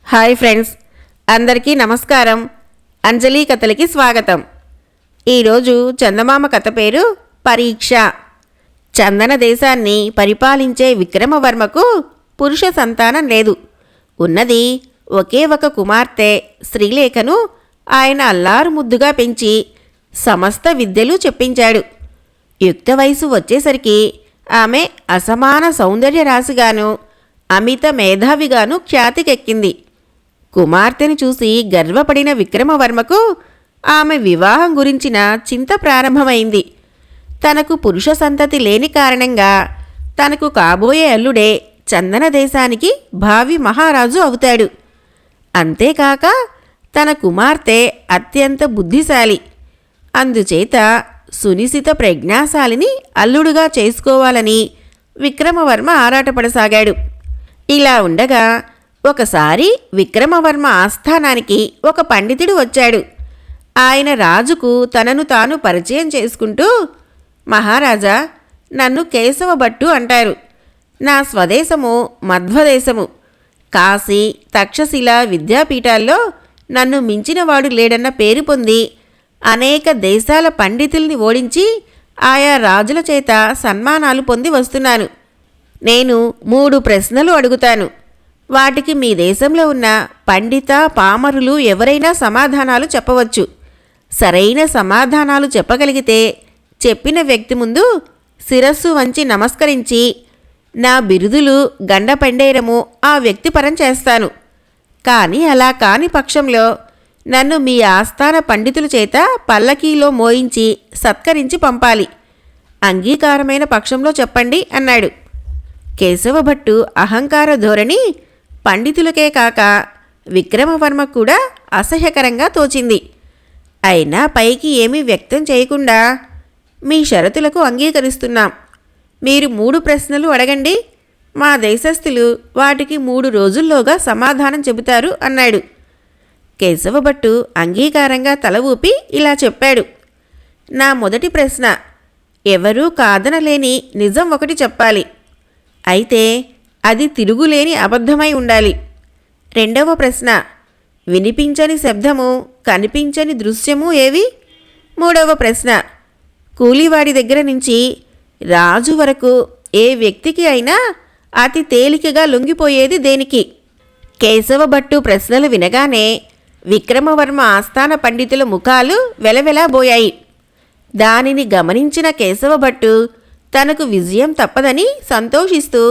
Hi friends, అందరికీ నమస్కారం. అంజలి కథలకి స్వాగతం. ఈరోజు చందమామ కథ పేరు పరీక్ష. చందన దేశాన్ని పరిపాలించే విక్రమవర్మకు పురుష సంతానం లేదు. ఉన్నది ఒకే ఒక కుమార్తె శ్రీలేఖను ఆయన అల్లారు ముద్దుగా పెంచి సమస్త విద్యలు చెప్పించాడు. యుక్త వయసు వచ్చేసరికి ఆమె అసమాన సౌందర్య రాశిగాను అమిత మేధావిగాను ఖ్యాతికెక్కింది. కుమార్తెను చూసి గర్వపడిన విక్రమవర్మకు ఆమె వివాహం గురించిన చింత ప్రారంభమైంది. తనకు పురుష సంతతి లేని కారణంగా తనకు కాబోయే అల్లుడే చందన దేశానికి భావి మహారాజు అవుతాడు. అంతేకాక తన కుమార్తె అత్యంత బుద్ధిశాలి. అందుచేత సునిశిత ప్రజ్ఞాశాలిని అల్లుడుగా చేసుకోవాలని విక్రమవర్మ ఆరాటపడసాగాడు. ఇలా ఉండగా ఒకసారి విక్రమవర్మ ఆస్థానానికి ఒక పండితుడు వచ్చాడు. ఆయన రాజుకు తనను తాను పరిచయం చేసుకుంటూ, మహారాజా, నన్ను కేశవభట్టు అంటారు. నా స్వదేశము మధ్వదేశము. కాశీ, తక్షశిల విద్యాపీఠాల్లో నన్ను మించినవాడు లేడన్న పేరు పొంది అనేక దేశాల పండితుల్ని ఓడించి ఆయా రాజుల చేత సన్మానాలు పొంది వస్తున్నాను. నేను 3 ప్రశ్నలు అడుగుతాను. వాటికి మీ దేశంలో ఉన్న పండిత పామరులు ఎవరైనా సమాధానాలు చెప్పవచ్చు. సరైన సమాధానాలు చెప్పగలిగితే చెప్పిన వ్యక్తి ముందు శిరస్సు వంచి నమస్కరించి నా బిరుదులు గండపెండేరము ఆ వ్యక్తిపరం చేస్తాను. కానీ అలా కాని పక్షంలో నన్ను మీ ఆస్థాన పండితుల చేత పల్లకీలో మోయించి సత్కరించి పంపాలి. అంగీకారమైన పక్షంలో చెప్పండి అన్నాడు. కేశవభట్టు అహంకార ధోరణి పండితులకే కాక విక్రమవర్మ కూడా అసహ్యకరంగా తోచింది. అయినా పైకి ఏమీ వ్యక్తం చేయకుండా, మీ షరతులకు అంగీకరిస్తున్నాం. మీరు 3 ప్రశ్నలు అడగండి. మా దేశస్థులు వాటికి 3 రోజుల్లోగా సమాధానం చెబుతారు అన్నాడు. కేశవభట్టు అంగీకారంగా తల ఊపి ఇలా చెప్పాడు. నా మొదటి ప్రశ్న, ఎవరూ కాదనలేని నిజం ఒకటి చెప్పాలి. అయితే అది తిరుగులేని అబద్ధమై ఉండాలి. రెండవ ప్రశ్న, వినిపించని శబ్దము, కనిపించని దృశ్యము ఏవి? మూడవ ప్రశ్న, కూలివాడి దగ్గర నుంచి రాజు వరకు ఏ వ్యక్తికి అయినా అతి తేలికగా లొంగిపోయేది దేనికి? కేశవభట్టు ప్రశ్నలు వినగానే విక్రమవర్మ ఆస్థాన పండితుల ముఖాలు వెలవెలాబోయాయి. దానిని గమనించిన కేశవభట్టు తనకు విజయం తప్పదని సంతోషిస్తూ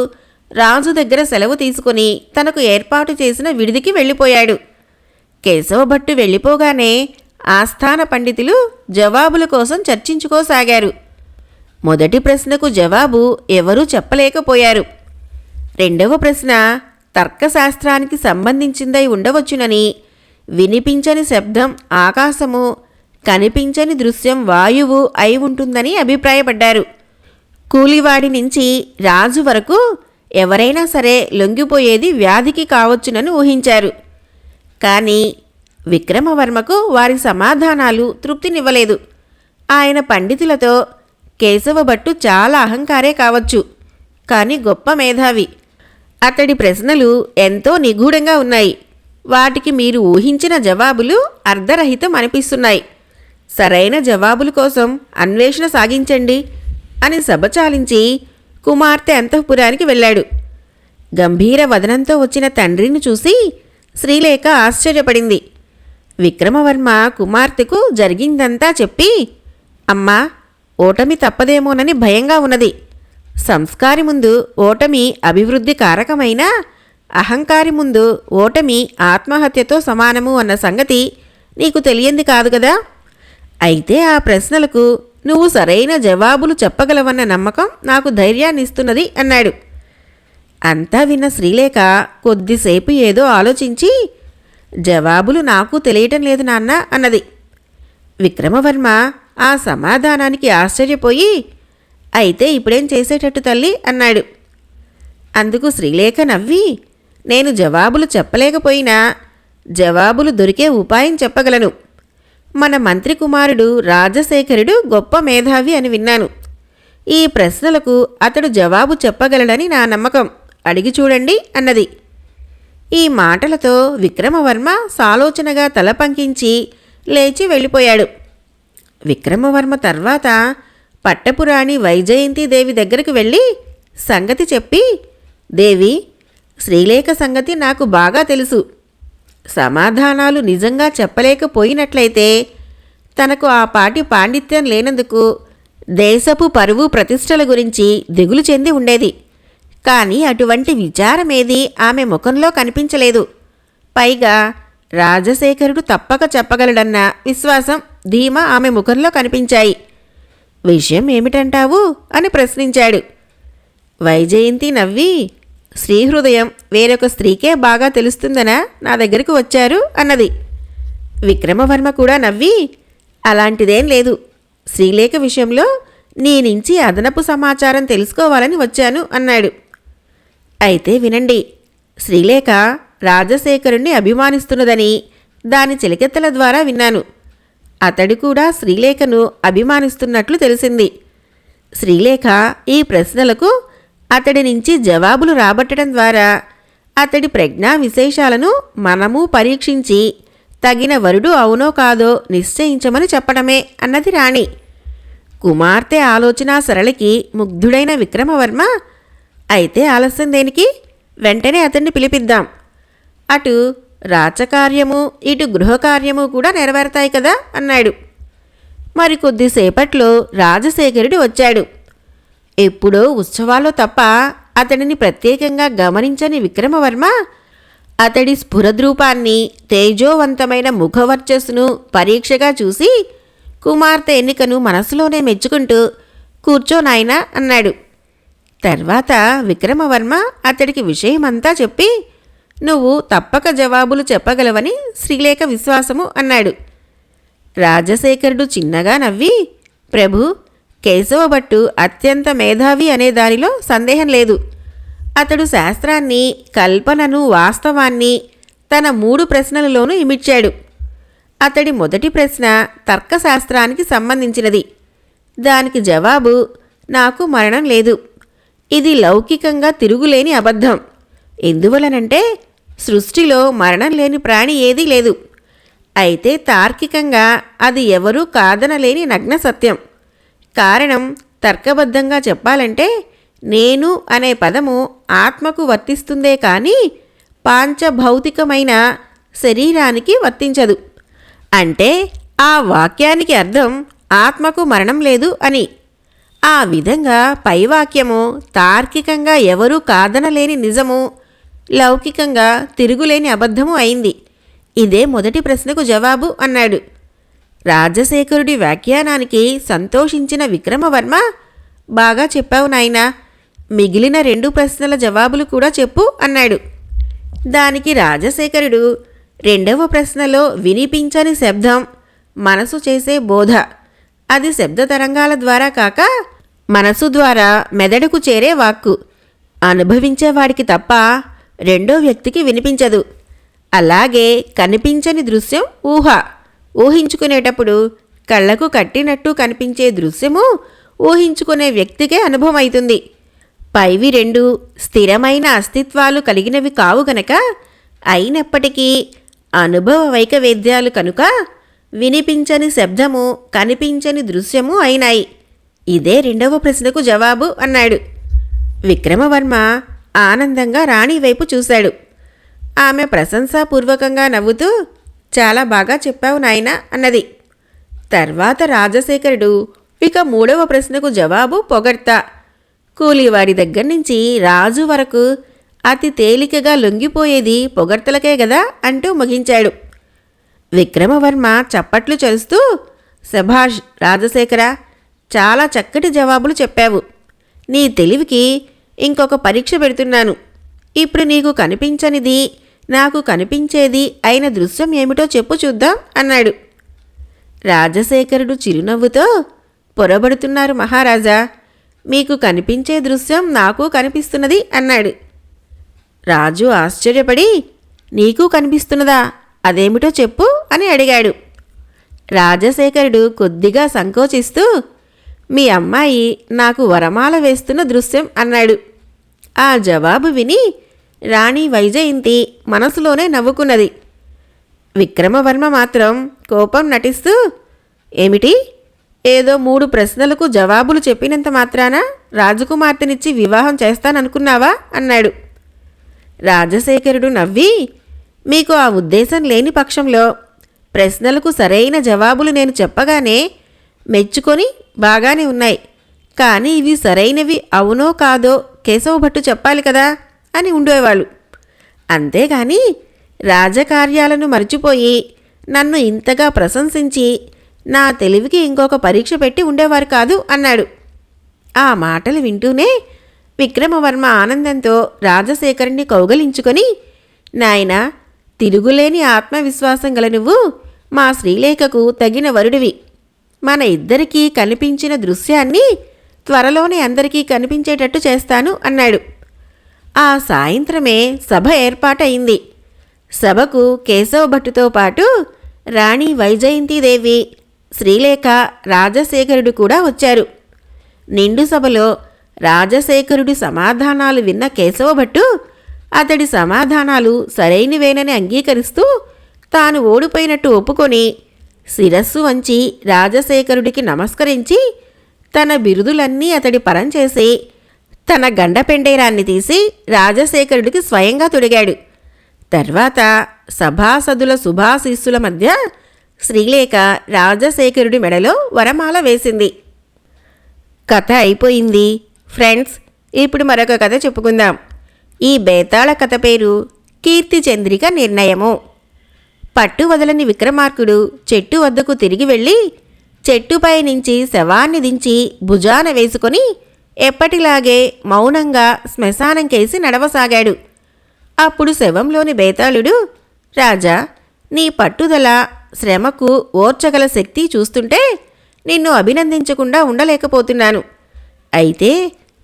రాజు దగ్గర సెలవు తీసుకుని తనకు ఏర్పాటు చేసిన విడిదికి వెళ్ళిపోయాడు. కేశవభట్టు వెళ్ళిపోగానే ఆస్థాన పండితులు జవాబుల కోసం చర్చించుకోసాగారు. మొదటి ప్రశ్నకు జవాబు ఎవరూ చెప్పలేకపోయారు. రెండవ ప్రశ్న తర్కశాస్త్రానికి సంబంధించిందై ఉండవచ్చునని, వినిపించని శబ్దం ఆకాశము, కనిపించని దృశ్యం వాయువు అయి ఉంటుందని అభిప్రాయపడ్డారు. కూలివాడి నుంచి రాజు వరకు ఎవరైనా సరే లొంగిపోయేది వ్యాధికి కావచ్చునని ఊహించారు. కానీ విక్రమవర్మకు వారి సమాధానాలు తృప్తినివ్వలేదు. ఆయన పండితులతో, కేశవభట్టు చాలా అహంకారే కావచ్చు, కానీ గొప్ప మేధావి. అతడి ప్రశ్నలు ఎంతో నిగూఢంగా ఉన్నాయి. వాటికి మీరు ఊహించిన జవాబులు అర్ధరహితం అనిపిస్తున్నాయి. సరైన జవాబుల కోసం అన్వేషణ సాగించండి అని సభచాలించి కుమార్తె అంతఃపురానికి వెళ్ళాడు. గంభీర వదనంతో వచ్చిన తండ్రిని చూసి శ్రీలేఖ ఆశ్చర్యపడింది. విక్రమవర్మ కుమార్తెకు జరిగిందంతా చెప్పి, అమ్మా, ఓటమి తప్పదేమోనని భయంగా ఉన్నది. సంస్కారి ముందు ఓటమి అభివృద్ధి కారకమైన, అహంకారి ముందు ఓటమి ఆత్మహత్యతో సమానము అన్న సంగతి నీకు తెలియంది కాదు కదా. అయితే ఆ ప్రశ్నలకు నువ్వు సరైన జవాబులు చెప్పగలవన్న నమ్మకం నాకు ధైర్యాన్నిస్తున్నది అన్నాడు. అంతా విన్న శ్రీలేఖ కొద్దిసేపు ఏదో ఆలోచించి, జవాబులు నాకు తెలియటం లేదు నాన్న అన్నది. విక్రమవర్మ ఆ సమాధానానికి ఆశ్చర్యపోయి, అయితే ఇప్పుడేం చేసేటట్టు తల్లి అన్నాడు. అందుకు శ్రీలేఖ నవ్వి, నేను జవాబులు చెప్పలేకపోయినా జవాబులు దొరికే ఉపాయం చెప్పగలను. మన మంత్రి కుమారుడు రాజశేఖరుడు గొప్ప మేధావి అని విన్నాను. ఈ ప్రశ్నలకు అతడు జవాబు చెప్పగలడని నా నమ్మకం. అడిగి చూడండి అన్నది. ఈ మాటలతో విక్రమవర్మ సాలోచనగా తల పంకించి లేచి వెళ్ళిపోయాడు. విక్రమవర్మ తర్వాత పట్టపురాణి వైజయంతిదేవి దగ్గరకు వెళ్ళి సంగతి చెప్పి, దేవి, శ్రీలేఖ సంగతి నాకు బాగా తెలుసు. సమాధానాలు నిజంగా చెప్పలేకపోయినట్లయితే తనకు ఆ పాటి పాండిత్యం లేనందుకు దేశపు పరువు ప్రతిష్టల గురించి దిగులు చెంది ఉండేది. కానీ అటువంటి విచారమేదీ ఆమె ముఖంలో కనిపించలేదు. పైగా రాజశేఖరుడు తప్పక చెప్పగలడన్న విశ్వాసం, ధీమా ఆమె ముఖంలో కనిపించాయి. విషయం ఏమిటంటావు అని ప్రశ్నించాడు. వైజయంతి నవ్వి, శ్రీహృదయం వేరొక స్త్రీకే బాగా తెలుస్తుందనా నా దగ్గరకు వచ్చారు అన్నది. విక్రమవర్మ కూడా నవ్వి, అలాంటిదేం లేదు. శ్రీలేఖ విషయంలో నీ నుంచి అదనపు సమాచారం తెలుసుకోవాలని వచ్చాను అన్నాడు. అయితే వినండి, శ్రీలేఖ రాజశేఖరుణ్ణి అభిమానిస్తున్నదని దాని చిలకెత్తల ద్వారా విన్నాను. అతడు కూడా శ్రీలేఖను అభిమానిస్తున్నట్లు తెలిసింది. శ్రీలేఖ ఈ ప్రశ్నలకు అతడి నుంచి జవాబులు రాబట్టడం ద్వారా అతడి ప్రజ్ఞా విశేషాలను మనము పరీక్షించి తగిన వరుడు అవునో కాదో నిశ్చయించమని చెప్పడమే అన్నది రాణి. కుమార్తె ఆలోచన సరళికి ముగ్ధుడైన విక్రమవర్మ, అయితే ఆలస్యం దేనికి, వెంటనే అతన్ని పిలిపిద్దాం. అటు రాచకార్యము ఇటు గృహకార్యము కూడా నెరవేరుతాయి కదా అన్నాడు. మరికొద్దిసేపట్లో రాజశేఖరుడు వచ్చాడు. ఎప్పుడో ఉత్సవాల్లో తప్ప అతడిని ప్రత్యేకంగా గమనించని విక్రమవర్మ అతడి స్ఫురద్రూపాన్ని, తేజోవంతమైన ముఖవర్చస్సును పరీక్షగా చూసి కుమార్తె ఎన్నికను మనసులోనే మెచ్చుకుంటూ, కూర్చో నాయనా అన్నాడు. తర్వాత విక్రమవర్మ అతడికి విషయమంతా చెప్పి, నువ్వు తప్పక జవాబులు చెప్పగలవని శ్రీలేఖ విశ్వాసము అన్నాడు. రాజశేఖరుడు చిన్నగా నవ్వి, ప్రభు, కేశవభట్టు అత్యంత మేధావి అనే దానిలో సందేహం లేదు. అతడు శాస్త్రాన్ని, కల్పనను, వాస్తవాన్ని తన 3 ప్రశ్నలలోనూ ఇమిడ్చాడు. అతడి మొదటి ప్రశ్న తర్కశాస్త్రానికి సంబంధించినది. దానికి జవాబు, నాకు మరణం లేదు. ఇది లౌకికంగా తిరుగులేని అబద్ధం. ఎందువలనంటే సృష్టిలో మరణం లేని ప్రాణి ఏదీ లేదు. అయితే తార్కికంగా అది ఎవరూ కాదనలేని నగ్న సత్యం. కారణం, తర్కబద్ధంగా చెప్పాలంటే నేను అనే పదము ఆత్మకు వర్తిస్తుందే కానీ పాంచభౌతికమైన శరీరానికి వర్తించదు. అంటే ఆ వాక్యానికి అర్థం ఆత్మకు మరణం లేదు అని. ఆ విధంగా పైవాక్యము తార్కికంగా ఎవరూ కాదనలేని నిజము, లౌకికంగా తిరుగులేని అబద్ధము అయింది. ఇదే మొదటి ప్రశ్నకు జవాబు అన్నాడు. రాజశేఖరుడి వ్యాఖ్యానానికి సంతోషించిన విక్రమవర్మ, బాగా చెప్పావు నాయనా, మిగిలిన 2 ప్రశ్నల జవాబులు కూడా చెప్పు అన్నాడు. దానికి రాజశేఖరుడు, 2వ ప్రశ్నలో వినిపించని శబ్దం మనసు చేసే బోధ. అది శబ్ద తరంగాల ద్వారా కాక మనసు ద్వారా మెదడుకు చేరే వాక్కు. అనుభవించేవాడికి తప్ప రెండో వ్యక్తికి వినిపించదు. అలాగే కనిపించని దృశ్యం ఊహ. ఊహించుకునేటప్పుడు కళ్ళకు కట్టినట్టు కనిపించే దృశ్యము ఊహించుకునే వ్యక్తికే అనుభవం అవుతుంది. పైవి 2 స్థిరమైన అస్తిత్వాలు కలిగినవి కావు గనక, అయినప్పటికీ అనుభవ వైకవేద్యాలు కనుక వినిపించని శబ్దము, కనిపించని దృశ్యము అయినాయి. ఇదే 2వ ప్రశ్నకు జవాబు అన్నాడు. విక్రమవర్మ ఆనందంగా రాణి వైపు చూశాడు. ఆమె ప్రశంసాపూర్వకంగా నవ్వుతూ, చాలా బాగా చెప్పావు నాయనా అన్నది. తర్వాత రాజశేఖరుడు ఇక 3వ ప్రశ్నకు జవాబు పొగడ్తా. కూలీవాడి దగ్గర నుంచి రాజు వరకు అతి తేలికగా లొంగిపోయేది పొగడ్తలకే గదా అంటూ ముగించాడు. విక్రమవర్మ చప్పట్లు చరుస్తూ, శభాష్ రాజశేఖర, చాలా చక్కటి జవాబులు చెప్పావు. నీ తెలివికి ఇంకొక పరీక్ష పెడుతున్నాను. ఇప్పుడు నీకు కనిపించనిది, నాకు కనిపించేది అయిన దృశ్యం ఏమిటో చెప్పు చూద్దాం అన్నాడు. రాజశేఖరుడు చిరునవ్వుతో, పొరబడుతున్నారు మహారాజా, మీకు కనిపించే దృశ్యం నాకు కనిపిస్తున్నది అన్నాడు. రాజు ఆశ్చర్యపడి, నీకు కనిపిస్తున్నదా, అదేమిటో చెప్పు అని అడిగాడు. రాజశేఖరుడు కొద్దిగా సంకోచిస్తూ, మీ అమ్మాయి నాకు వరమాల వేస్తున్న దృశ్యం అన్నాడు. ఆ జవాబు విని రాణి వైజయంతి మనసులోనే నవ్వుకున్నది. విక్రమవర్మ మాత్రం కోపం నటిస్తూ, ఏమిటి, ఏదో 3 ప్రశ్నలకు జవాబులు చెప్పినంత మాత్రాన రాజకుమార్తెనిచ్చి వివాహం చేస్తాననుకున్నావా అన్నాడు. రాజశేఖరుడు నవ్వి, మీకు ఆ ఉద్దేశం లేని పక్షంలో ప్రశ్నలకు సరైన జవాబులు నేను చెప్పగానే మెచ్చుకొని బాగానే ఉన్నాయి, కానీ ఇవి సరైనవి అవునో కాదో కేశవభట్టు చెప్పాలి కదా అని ఉండేవాళ్ళు. అంతేగాని రాజకార్యాలను మర్చిపోయి నన్ను ఇంతగా ప్రశంసించి నా తెలివికి ఇంకొక పరీక్ష పెట్టి ఉండేవారు కాదు అన్నాడు. ఆ మాటలు వింటూనే విక్రమవర్మ ఆనందంతో రాజశేఖరుణ్ణి కౌగలించుకొని, నాయనా, తిరుగులేని ఆత్మవిశ్వాసం గల నువ్వు మా శ్రీలేఖకు తగిన వరుడివి. మన ఇద్దరికీ కనిపించిన దృశ్యాన్ని త్వరలోనే అందరికీ కనిపించేటట్టు చేస్తాను అన్నాడు. ఆ సాయంత్రమే సభ ఏర్పాటయింది. సభకు కేశవభట్టుతో పాటు రాణి వైజయంతిదేవి, శ్రీలేఖ, రాజశేఖరుడు కూడా వచ్చారు. నిండు సభలో రాజశేఖరుడి సమాధానాలు విన్న కేశవభట్టు అతడి సమాధానాలు సరైనవేనని అంగీకరిస్తూ తాను ఓడిపోయినట్టు ఒప్పుకొని శిరస్సు వంచి రాజశేఖరుడికి నమస్కరించి తన బిరుదులన్నీ అతడి పరం చేసి తన గండపెండేరాన్ని తీసి రాజశేఖరుడికి స్వయంగా తొడిగాడు. తర్వాత సభాసదుల శుభాశీస్సుల మధ్య శ్రీలేఖ రాజశేఖరుడి మెడలో వరమాల వేసింది. కథ అయిపోయింది ఫ్రెండ్స్. ఇప్పుడు మరొక కథ చెప్పుకుందాం. ఈ బేతాళ కథ పేరు కీర్తిచంద్రిక నిర్ణయము. పట్టు వదలని విక్రమార్కుడు చెట్టు వద్దకు తిరిగి వెళ్ళి చెట్టుపై నుంచి శవాన్ని దించి భుజాన వేసుకొని ఎప్పటిలాగే మౌనంగా శ్మశానం కేసి నడవసాగాడు. అప్పుడు శవంలోని బేతాళుడు, రాజా, నీ పట్టుదల, శ్రమకు ఓర్చగల శక్తి చూస్తుంటే నిన్ను అభినందించకుండా ఉండలేకపోతున్నాను. అయితే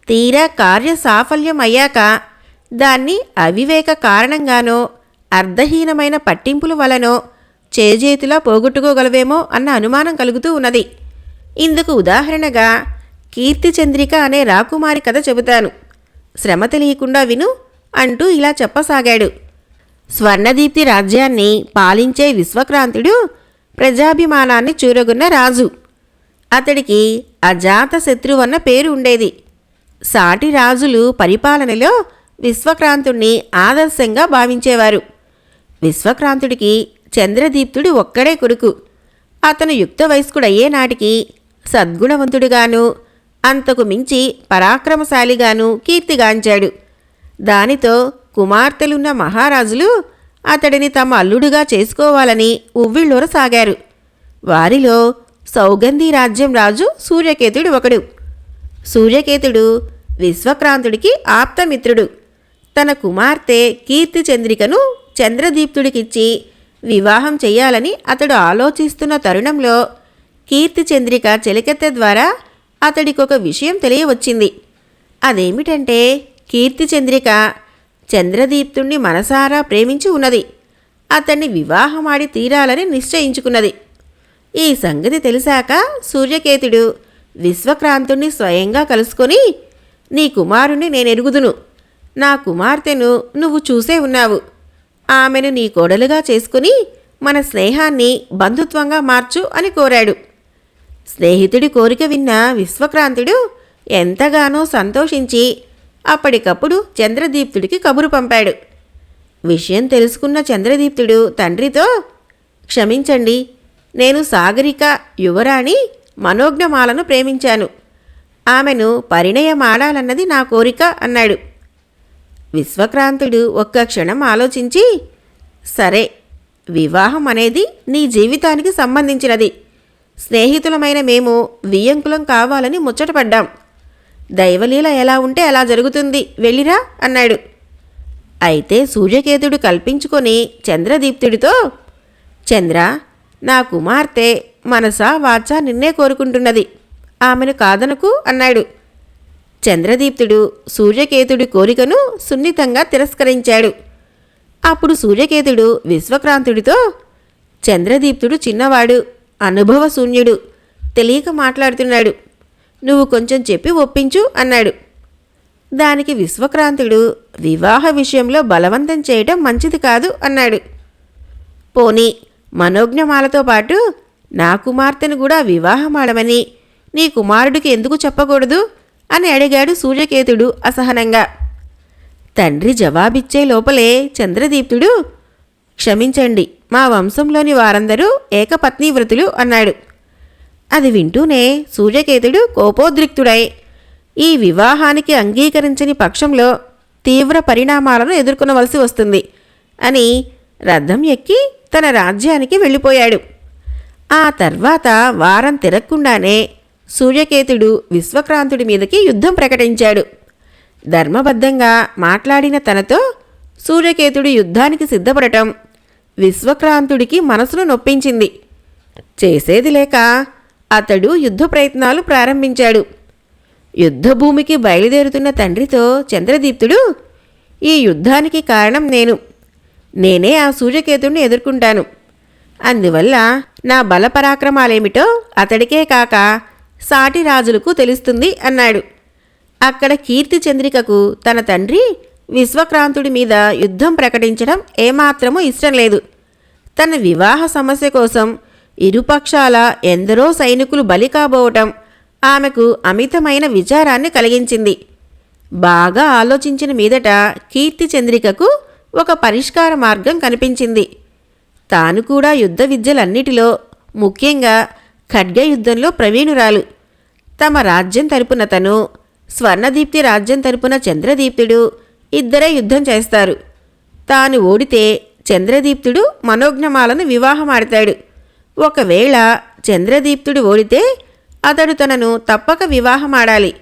తీరా కార్య సాఫల్యం అయ్యాక దాన్ని అవివేక కారణంగానో అర్ధహీనమైన పట్టింపుల వలనో చేజేతులా పోగొట్టుకోగలవేమో అన్న అనుమానం కలుగుతూ ఉన్నది. ఇందుకు ఉదాహరణగా కీర్తిచంద్రిక అనే రాకుమారి కథ చెబుతాను. శ్రమ తెలియకుండా విను అంటూ ఇలా చెప్పసాగాడు. స్వర్ణదీప్తి రాజ్యాన్ని పాలించే విశ్వక్రాంతుడు ప్రజాభిమానాన్ని చూరగొన్న రాజు. అతడికి అజాత శత్రువన్న పేరు ఉండేది. సాటి రాజులు పరిపాలనలో విశ్వక్రాంతుణ్ణి ఆదర్శంగా భావించేవారు. విశ్వక్రాంతుడికి చంద్రదీప్తుడు ఒక్కడే కొడుకు. అతను యుక్త వయస్కుడయ్యే నాటికి సద్గుణవంతుడిగాను అంతకు మించి పరాక్రమశాలిగాను కీర్తిగాంచాడు. దానితో కుమార్తెలున్న మహారాజులు అతడిని తమ అల్లుడుగా చేసుకోవాలని ఉవ్విళ్ళూరసాగారు. వారిలో సౌగంధి రాజ్యం రాజు సూర్యకేతుడు ఒకడు. సూర్యకేతుడు విశ్వక్రాంతుడికి ఆప్తమిత్రుడు. తన కుమార్తె కీర్తిచంద్రికను చంద్రదీప్తుడికిచ్చి వివాహం చెయ్యాలని అతడు ఆలోచిస్తున్న తరుణంలో కీర్తిచంద్రిక చెలికత్తె ద్వారా అతడికొక విషయం తెలియవచ్చింది. అదేమిటంటే కీర్తిచంద్రిక చంద్రదీప్తుణ్ణి మనసారా ప్రేమించి ఉన్నది. అతన్ని వివాహమాడి తీరాలని నిశ్చయించుకున్నది. ఈ సంగతి తెలిసాక సూర్యకేతుడు విశ్వక్రాంతుణ్ణి స్వయంగా కలుసుకొని, నీ కుమారుణ్ణి నేనెరుగుదును. నా కుమార్తెను నువ్వు చూసే ఉన్నావు. ఆమెను నీ కోడలుగా చేసుకుని మన స్నేహాన్ని బంధుత్వంగా మార్చు అని కోరాడు. స్నేహితుడి కోరిక విన్న విశ్వక్రాంతుడు ఎంతగానో సంతోషించి అప్పటికప్పుడు చంద్రదీప్తుడికి కబురు పంపాడు. విషయం తెలుసుకున్న చంద్రదీప్తుడు తండ్రితో, క్షమించండి, నేను సాగరిక యువరాణి మనోజ్ఞమాలను ప్రేమించాను. ఆమెను పరిణయమాడాలన్నది నా కోరిక అన్నాడు. విశ్వక్రాంతుడు ఒక్క క్షణం ఆలోచించి, సరే, వివాహం అనేది నీ జీవితానికి సంబంధించినది. స్నేహితులమైన మేము వియ్యంకులం కావాలని ముచ్చటపడ్డాం. దైవలీల ఎలా ఉంటే అలా జరుగుతుంది, వెళ్ళిరా అన్నాడు. అయితే సూర్యకేతుడు కల్పించుకొని చంద్రదీప్తుడితో, చంద్ర, నా కుమార్తె మనసా వాచా నిన్నే కోరుకుంటున్నది. ఆమెను కాదనకు అన్నాడు. చంద్రదీప్తుడు సూర్యకేతుడి కోరికను సున్నితంగా తిరస్కరించాడు. అప్పుడు సూర్యకేతుడు విశ్వక్రాంతుడితో, చంద్రదీప్తుడు చిన్నవాడు, అనుభవశూన్యుడు, తెలియక మాట్లాడుతున్నాడు. నువ్వు కొంచెం చెప్పి ఒప్పించు అన్నాడు. దానికి విశ్వక్రాంతుడు వివాహ విషయంలో బలవంతం చేయటం మంచిది కాదు అన్నాడు. పోనీ మనోజ్ఞమాలతో పాటు నా కుమార్తెను కూడా వివాహమాడమని నీ కుమారుడికి ఎందుకు చెప్పకూడదు అని అడిగాడు సూర్యకేతుడు అసహనంగా. తండ్రి జవాబిచ్చే లోపలే చంద్రదీప్తుడు, క్షమించండి, మా వంశంలోని వారందరూ ఏకపత్నీవ్రతులు అన్నాడు. అది వింటూనే సూర్యకేతుడు కోపోద్రిక్తుడై ఈ వివాహానికి అంగీకరించని పక్షంలో తీవ్ర పరిణామాలను ఎదుర్కొనవలసి వస్తుంది అని రథం ఎక్కి తన రాజ్యానికి వెళ్ళిపోయాడు. ఆ తర్వాత వారం తిరగకుండానే సూర్యకేతుడు విశ్వక్రాంతుడి మీదకి యుద్ధం ప్రకటించాడు. ధర్మబద్ధంగా మాట్లాడిన తనతో సూర్యకేతుడు యుద్ధానికి సిద్ధపడటం విశ్వక్రాంతుడికి మనసును నొప్పించింది. చేసేది లేక అతడు యుద్ధ ప్రయత్నాలు ప్రారంభించాడు. యుద్ధభూమికి బయలుదేరుతున్న తండ్రితో చంద్రదీప్తుడు, ఈ యుద్ధానికి కారణం నేనే ఆ సూర్యకేతుడిని ఎదుర్కొంటాను. అందువల్ల నా బలపరాక్రమాలేమిటో అతడికే కాక సాటి రాజులకు తెలుస్తుంది అన్నాడు. అక్కడ కీర్తి చంద్రికకు తన తండ్రి విశ్వక్రాంతుడి మీద యుద్ధం ప్రకటించడం ఏమాత్రమూ ఇష్టం లేదు. తన వివాహ సమస్య కోసం ఇరుపక్షాల ఎందరో సైనికులు బలి కాబోవటం ఆమెకు అమితమైన విచారాన్ని కలిగించింది. బాగా ఆలోచించిన మీదట కీర్తి చంద్రికకు ఒక పరిష్కార మార్గం కనిపించింది. తాను కూడా యుద్ధ విద్యలన్నిటిలో ముఖ్యంగా ఖడ్గ యుద్ధంలో ప్రవీణురాలు. తమ రాజ్యం తరపున తను, స్వర్ణదీప్తి రాజ్యం తరపున చంద్రదీప్తుడు ఇద్దరే యుద్ధం చేస్తారు. తాను ఓడితే చంద్రదీప్తుడు మనోజ్ఞమాలను వివాహమాడతాడు. ఒకవేళ చంద్రదీప్తుడు ఓడితే అతడు తనను తప్పక వివాహమాడాలి.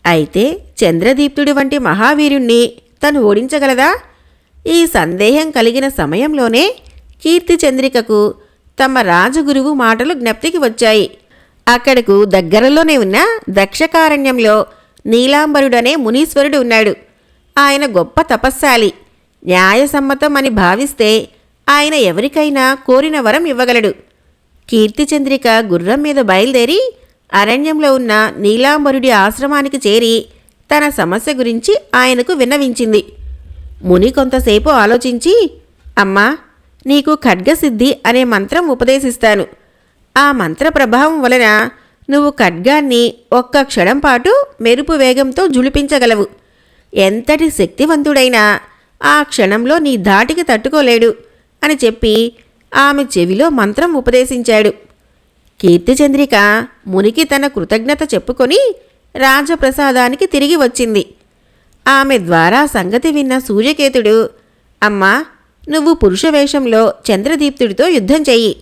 అయితే చంద్రదీప్తుడి వంటి మహావీరుణ్ణి తను ఓడించగలదా? ఈ సందేహం కలిగిన సమయంలోనే కీర్తి చంద్రికకు తమ రాజగురువు మాటలు జ్ఞప్తికి వచ్చాయి. అక్కడకు దగ్గరలోనే ఉన్న దక్షకారణ్యంలో నీలాంబరుడనే మునీశ్వరుడు ఉన్నాడు. ఆయన గొప్ప తపస్శాలి. న్యాయసమ్మతం అని భావిస్తే ఆయన ఎవరికైనా కోరిన వరం ఇవ్వగలడు. కీర్తిచంద్రిక గుర్రం మీద బయలుదేరి అరణ్యంలో ఉన్న నీలాంబరుడి ఆశ్రమానికి చేరి తన సమస్య గురించి ఆయనకు విన్నవించింది. ముని కొంతసేపు ఆలోచించి, అమ్మా, నీకు ఖడ్గసిద్ధి అనే మంత్రం ఉపదేశిస్తాను. ఆ మంత్ర ప్రభావం వలన నువ్వు ఖడ్గాన్ని ఒక్క క్షణం పాటు మెరుపు వేగంతో జుళిపించగలవు. ఎంతటి శక్తివంతుడైనా ఆ క్షణంలో నీ ధాటికి తట్టుకోలేడు అని చెప్పి ఆమె చెవిలో మంత్రం ఉపదేశించాడు. కీర్తిచంద్రిక మునికి తన కృతజ్ఞత చెప్పుకొని రాజప్రసాదానికి తిరిగి వచ్చింది. ఆమె ద్వారా సంగతి విన్న సూర్యకేతుడు, అమ్మా, నువ్వు పురుషవేషంలో చంద్రదీప్తుడితో యుద్ధం చెయ్యి.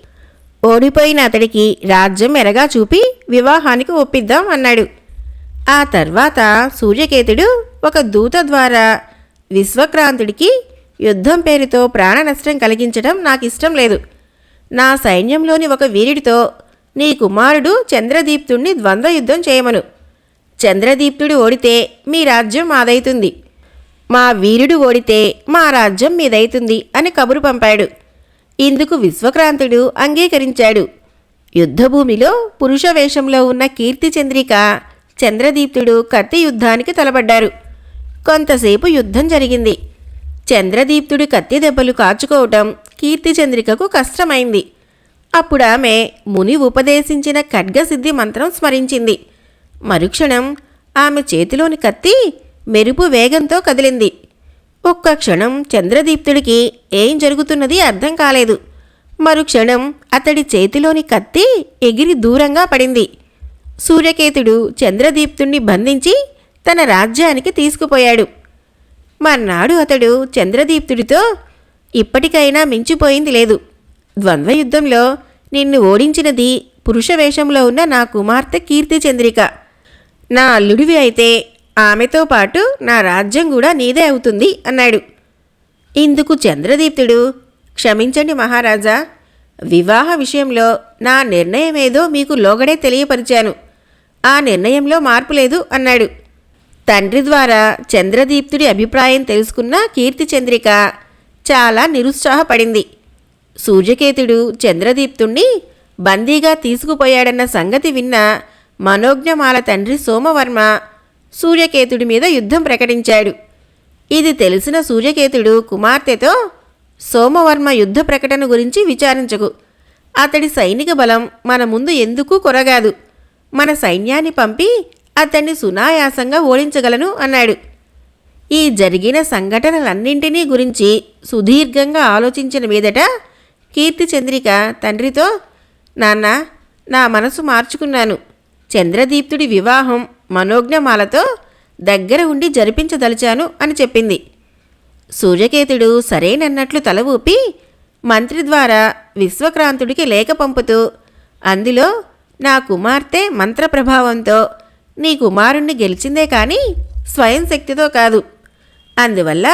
ఓడిపోయిన అతడికి రాజ్యం ఎరగా చూపి వివాహానికి ఒప్పిద్దాం అన్నాడు. ఆ తర్వాత సూర్యకేతుడు ఒక దూత ద్వారా విశ్వక్రాంతుడికి యుద్ధం పేరుతో ప్రాణ నష్టం కలిగించడం నాకిష్టం లేదు. నా సైన్యంలోని ఒక వీరుడితో నీ కుమారుడు చంద్రదీప్తుణ్ణి ద్వంద్వ యుద్ధం చేయమను. చంద్రదీప్తుడు ఓడితే మీ రాజ్యం మాదైతుంది, మా వీరుడు ఓడితే మా రాజ్యం మీదైతుంది అని కబురు పంపాడు. ఇందుకు విశ్వక్రాంతుడు అంగీకరించాడు. యుద్ధభూమిలో పురుష వేషంలో ఉన్న కీర్తిచంద్రిక, చంద్రదీప్తుడు కత్తి యుద్ధానికి తలపడ్డారు. కొంతసేపు యుద్ధం జరిగింది. చంద్రదీప్తుడి కత్తి దెబ్బలు కాచుకోవటం కీర్తిచంద్రికకు కష్టమైంది. అప్పుడు ఆమె ముని ఉపదేశించిన ఖడ్గసిద్ధి మంత్రం స్మరించింది. మరుక్షణం ఆమె చేతిలోని కత్తి మెరుపు వేగంతో కదిలింది. ఒక్క క్షణం చంద్రదీప్తుడికి ఏం జరుగుతున్నది అర్థం కాలేదు. మరుక్షణం అతడి చేతిలోని కత్తి ఎగిరి దూరంగా పడింది. సూర్యకేతుడు చంద్రదీప్తుణ్ణి బంధించి తన రాజ్యానికి తీసుకుపోయాడు. మర్నాడు అతడు చంద్రదీప్తుడితో, ఇప్పటికైనా మించిపోయింది లేదు. ద్వంద్వయుద్ధంలో నిన్ను ఓడించినది పురుషవేషంలో ఉన్న నా కుమార్తె కీర్తిచంద్రిక. నా అల్లుడివి అయితే ఆమెతో పాటు నా రాజ్యం కూడా నీదే అవుతుంది అన్నాడు. ఇందుకు చంద్రదీప్తుడు, క్షమించండి మహారాజా, వివాహ విషయంలో నా నిర్ణయమేదో మీకు లోగడే తెలియపరిచాను. ఆ నిర్ణయంలో మార్పు లేదు అన్నాడు. తండ్రి ద్వారా చంద్రదీప్తుడి అభిప్రాయం తెలుసుకున్న కీర్తిచంద్రిక చాలా నిరుత్సాహపడింది. సూర్యకేతుడు చంద్రదీప్తుణ్ణి బందీగా తీసుకుపోయాడన్న సంగతి విన్న మనోజ్ఞమాల తండ్రి సోమవర్మ సూర్యకేతుడి మీద యుద్ధం ప్రకటించాడు. ఇది తెలిసిన సూర్యకేతుడు కుమార్తెతో, సోమవర్మ యుద్ధ ప్రకటన గురించి విచారించకు. అతడి సైనిక బలం మన ముందు ఎందుకు కొరగాదు. మన సైన్యాన్ని పంపి అతన్ని సునాయాసంగా ఓడించగలను అన్నాడు. ఈ జరిగిన సంఘటనలన్నింటినీ గురించి సుదీర్ఘంగా ఆలోచించిన మీదట కీర్తిచంద్రిక తండ్రితో, నాన్న, నా మనసు మార్చుకున్నాను. చంద్రదీప్తుడి వివాహం మనోజ్ఞమాలతో దగ్గర ఉండి జరిపించదలిచాను అని చెప్పింది. సూర్యకేతుడు సరేనన్నట్లు తల ఊపి మంత్రి ద్వారా విశ్వక్రాంతుడికి లేఖ పంపుతూ, అందులో నా కుమార్తె మంత్రప్రభావంతో నీ కుమారుణ్ణి గెలిచిందే కానీ స్వయం శక్తితో కాదు. అందువల్ల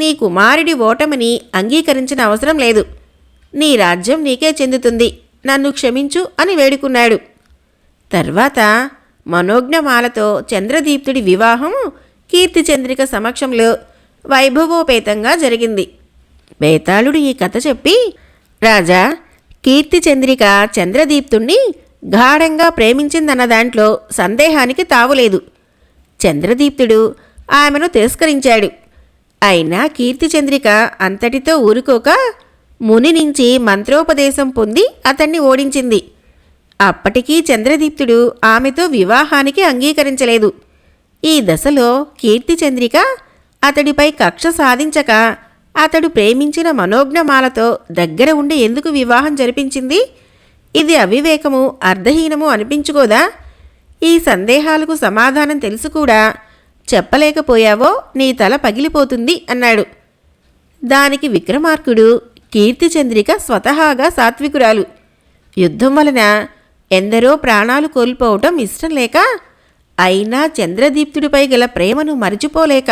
నీ కుమారుడి ఓటమిని అంగీకరించిన అవసరం లేదు. నీ రాజ్యం నీకే చెందుతుంది. నన్ను క్షమించు అని వేడుకున్నాడు. తర్వాత మనోజ్ఞమాలతో చంద్రదీప్తుడి వివాహం కీర్తిచంద్రిక సమక్షంలో వైభవోపేతంగా జరిగింది. బేతాళుడు ఈ కథ చెప్పి, రాజా, కీర్తిచంద్రిక చంద్రదీప్తుణ్ణి గాఢంగా ప్రేమించిందన్న దాంట్లో సందేహానికి తావులేదు. చంద్రదీప్తుడు ఆమెను తిరస్కరించాడు. అయినా కీర్తిచంద్రిక అంతటితో ఊరుకోక ముని నుంచి మంత్రోపదేశం పొంది అతన్ని ఓడించింది. అప్పటికీ చంద్రదీప్తుడు ఆమెతో వివాహానికి అంగీకరించలేదు. ఈ దశలో కీర్తిచంద్రిక అతడిపై కక్ష సాధించక అతడు ప్రేమించిన మనోజ్ఞమాలతో దగ్గర ఉండి ఎందుకు వివాహం జరిపించింది? ఇది అవివేకము, అర్ధహీనము అనిపించుకోదా? ఈ సందేహాలకు సమాధానం తెలుసు కూడా చెప్పలేకపోయావో నీ తల పగిలిపోతుంది అన్నాడు. దానికి విక్రమార్కుడు, కీర్తిచంద్రిక స్వతహాగా సాత్వికురాలు. యుద్ధం వలన ఎందరో ప్రాణాలు కోల్పోవటం ఇష్టం లేక, అయినా చంద్రదీప్తుడిపై గల ప్రేమను మరిచిపోలేక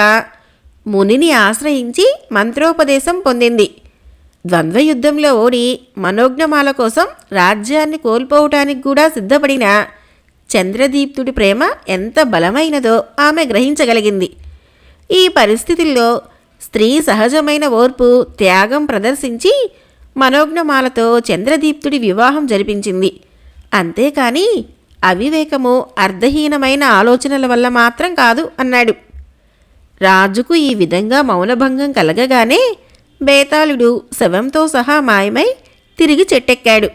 మునిని ఆశ్రయించి మంత్రోపదేశం పొందింది. ద్వంద్వయుద్ధంలో ఓడి మనోజ్ఞమాల కోసం రాజ్యాన్ని కోల్పోవటానికి కూడా సిద్ధపడిన చంద్రదీప్తుడి ప్రేమ ఎంత బలమైనదో ఆమె గ్రహించగలిగింది. ఈ పరిస్థితుల్లో స్త్రీ సహజమైన ఓర్పు, త్యాగం ప్రదర్శించి మనోజ్ఞమాలతో చంద్రదీప్తుడి వివాహం జరిపించింది. అంతేకాని అవివేకము, అర్ధహీనమైన ఆలోచనల వల్ల మాత్రం కాదు అన్నాడు. రాజుకు ఈ విధంగా మౌనభంగం కలగగానే బేతాళుడు శవంతో సహా మాయమై తిరిగి చెట్టెక్కాడు.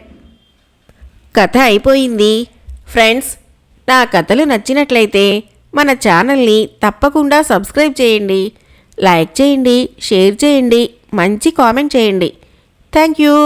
కథ అయిపోయింది. ఫ్రెండ్స్, నా కథలు నచ్చినట్లయితే మన ఛానల్ని తప్పకుండా సబ్స్క్రైబ్ చేయండి, లైక్ చేయండి, షేర్ చేయండి, మంచి కామెంట్ చేయండి. Thank you.